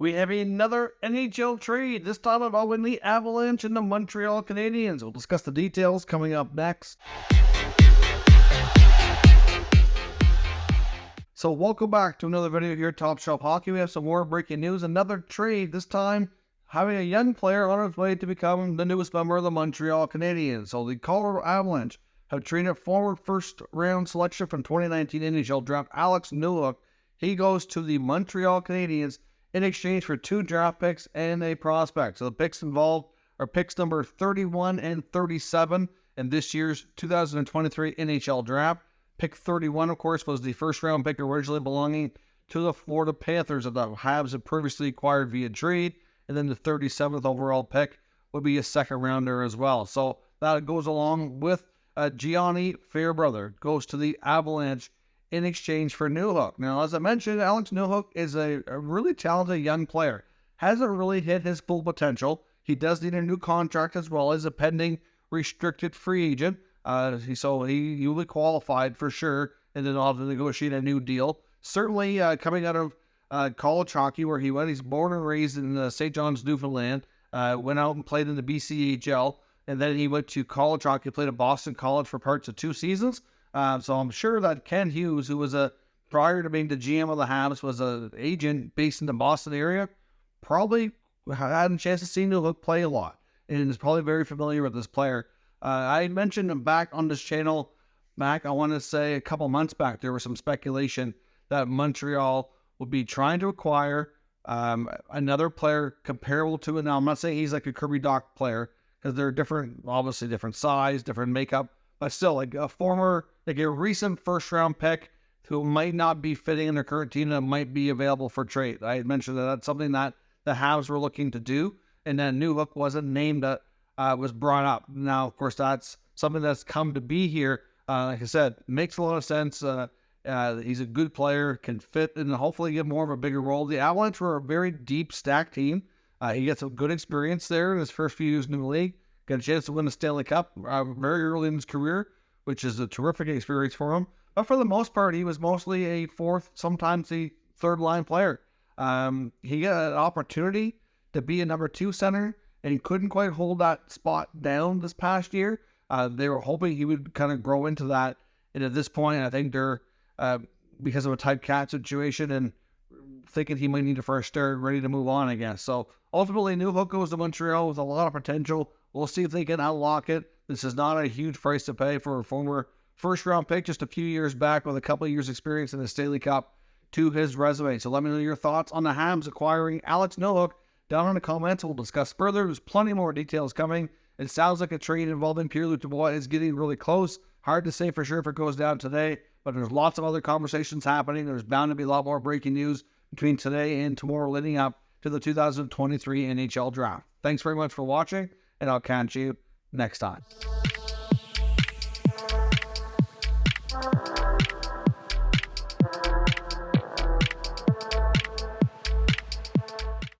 We have another NHL trade, this time involving the Avalanche and the Montreal Canadiens. We'll discuss the details coming up next. So welcome back to another video here at Top Shelf Hockey. We have some more breaking news. Another trade, this time having a young player on his way to become the newest member of the Montreal Canadiens. So the Colorado Avalanche have traded forward first-round selection from 2019 NHL draft Alex Newhook. He goes to the Montreal Canadiens in exchange for 2 draft picks and a prospect. So the picks involved are picks number 31 and 37 in this year's 2023 NHL draft. Pick 31, of course, was the first-round pick originally belonging to the Florida Panthers that the Habs had previously acquired via trade. And then the 37th overall pick would be a second-rounder as well. So that goes along with Gianni Fairbrother goes to the Avalanche in exchange for Newhook. Now, as I mentioned, Alex Newhook is a really talented young player. Hasn't really hit his full potential. He does need a new contract as well as a pending restricted free agent. So he will be qualified for sure, and then I'll have to negotiate a new deal. Certainly coming out of college hockey where he went. He's born and raised in St. John's, Newfoundland. Went out and played in the BCHL, and then he went to college hockey, played at Boston College for parts of 2 seasons. So I'm sure that Ken Hughes, who was prior to being the GM of the Habs, was an agent based in the Boston area, probably had a chance to see Newhook play a lot, and is probably very familiar with this player. I mentioned him back on this channel, I want to say a couple months back, there was some speculation that Montreal would be trying to acquire another player comparable to it. Now, I'm not saying he's like a Kirby Dach player, because they're different, obviously different size, different makeup, but still like a recent first-round pick who might not be fitting in their current team that might be available for trade. I had mentioned that that's something that the Habs were looking to do, and then Newhook wasn't named that was brought up. Now, of course, that's something that's come to be here. Like I said, makes a lot of sense. He's a good player, can fit, and hopefully get more of a bigger role. The Avalanche were a very deep stacked team. He got some good experience there in his first few years in the league. Got a chance to win the Stanley Cup very early in his career, which is a terrific experience for him. But for the most part, he was mostly a fourth, sometimes a third-line player. He got an opportunity to be a number 2 center, and he couldn't quite hold that spot down this past year. They were hoping he would kind of grow into that. And at this point, I think they're, because of a tight cap situation and thinking he might need a first start, ready to move on, I guess. So ultimately, Newhook goes to Montreal with a lot of potential. We'll see if they can unlock it. This is not a huge price to pay for a former first-round pick just a few years back with a couple of years' experience in the Stanley Cup to his resume. So let me know your thoughts on the Habs acquiring Alex Newhook down in the comments. We'll discuss further. There's plenty more details coming. It sounds like a trade involving Pierre-Luc Dubois is getting really close. Hard to say for sure if it goes down today, but there's lots of other conversations happening. There's bound to be a lot more breaking news between today and tomorrow leading up to the 2023 NHL Draft. Thanks very much for watching, and I'll catch you next time.